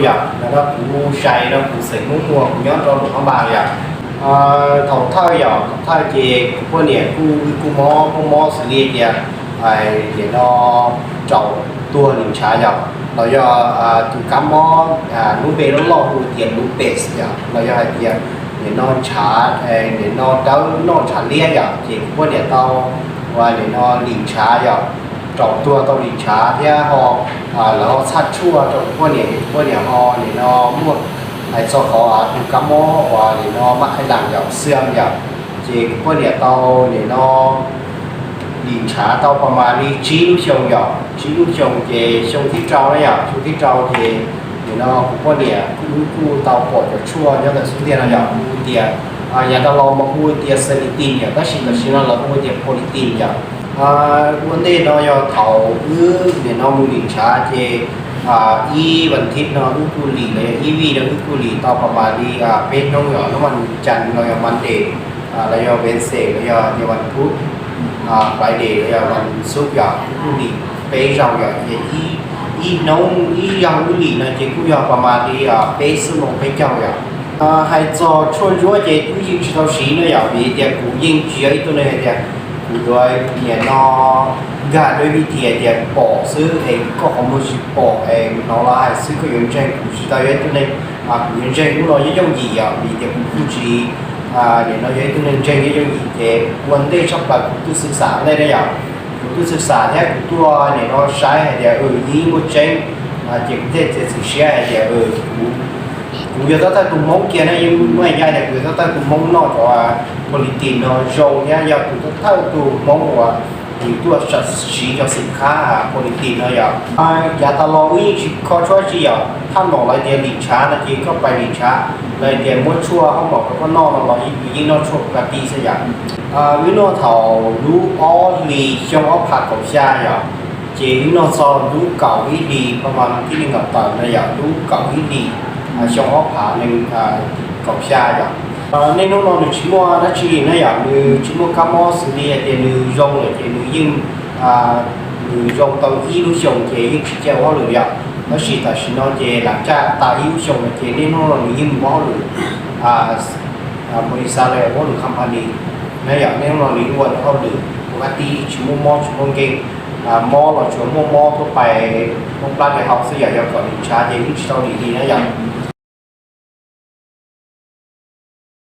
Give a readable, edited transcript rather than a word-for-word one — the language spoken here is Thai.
giờ nó cũng say nó cũng sẽ muốn mua cũng nhớ cho nó bà giờ thầu thay giờ thay thì quan niệm cu mò xử lý thì để nó trầu tua liền trả giờเราจะถูกกำมอลูเปแล้วรอดูเตียนลูเปสอย่างเราจะให้เตียนเนี่ยนอนช้าเนี่ยนอนเต้านอนช้าเลี้ยอย่างจริงพวกเนี่ยเต้าว่าเนี่ยนอนหลิงช้าอย่างจอบตัวเต้าหลิงช้าที่ฮอแล้วชัดชั่วจบพวกเนี่ยฮอเนี่ยนอนมั่วไอ้สอขอถูกกำมอว่าเนี่ยนอนมัดให้หลังอย่างเสื่อมอย่างจริงพวกเนี่ยเต้าเนี่ยนอนหลิงช้าเต้าประมาณนี้ชี้ลูกชงอย่างชี้ลูกชงเจชงที่เจ้าเนี่ยอย่างชงที่เจ้าเจเนี่ยนอนพวกเนี่ยกูเต้าปวดจะชั่วเนี่ยแต่สุดเดียร์อย่างกูเดียอย่างเราลองมาพูดเดียเซนิตินอย่างก็สิ่งที่สิ่งนั้นเราพูดเดียโพลิตินอย่างวันนี้เราอยากเท่าเนี่ยน้องมูลินชาเจอีวันทิศน้องอุกุลีเลยอีวีน้องอุกุลีต่อประมาณนี้เป็นน้องอย่างน้องวันจันทร์เราอยากมันเดย์เราอยากเวนเซเราอยากในวันพุธไฟเดย์เราอยากวันศุกร์อยากอุกุลีเป็นเราอยากอีน้องอียังอุกุลีนะเจกูอยากประมาณนี้เป็นสมองเป็นเจ้าอยากให้做春节节古英知道谁呢要比点古英只要一多呢点古代เนี่ยนอกาด้วยวิธีเดียปอซื้อเองก็ของมือสิปอเองนอลายซื้อก็ยังใจ古时代有ตัว呢ยังใจ古เรายังยี่มีเดีย古จีเนี่ยเรายังตัวนึงใจยังยี่เดียวันเดย์ชอบแบบกุศึกษาได้ได้อย่างกุศึกษาแท้ตัวเนี่ยเราใช้เดียยี่มุดใจเจ็บเด็ดเจ็บเสียเดียกูจะต้องตุ้มมงเกียร์นะยังไม่ใหญ่แต่กูจะต้องตุ้มมงนอกจากว่าผลิตเนาะโจเนี่ยอยากกูต้องเท่าตุ้มมงว่าอยู่ตัวชัดสีกับสินค้าผลิตเนาะอยากตลอดวิ่งเขาช่วยจีอ่ะถ้าหนออะไรเดียหลีช้านะจีก็ไปหลีช้าเลยเดียมั่วชั่วเขาบอกเขานอกเรายิ่งนอกชั่วกับตีสยามวิโนเท่ารู้อ้อลีช่องอ้อผักกับชาอย่างเจวิโนซอนรู้เก่าวิดีประมาณที่หนึ่งกับต่างนะอย่างรู้เก่าวิดีช่องอ้อผาหนึ่งกับชาอย่างในน้องๆหนึ่งชิมัวนัชชีนะอย่างหนึ่งชิมัวกามอสุริยะเดนึงยงเลยเดนึงยิ่งหนึ่งยงตอนอีลูชงเจยิ่งชิเจ้าว่าหรืออย่างแล้วสิแต่สินอเจหลังจากตาอีลูชงเจในน้องๆหนึ่งยิ่งว่าหรือบริษัทเลยว่าหรือคอมพานีนะอย่างในน้องๆหนึ่งวันเขาหรือปกติชิมัวมอชิมัวเก่งมอเราชวนมอทั่วไปมอปลาในห้องเสียอย่างก่อนชาเจยิ่งชิตอดีนะอย่าง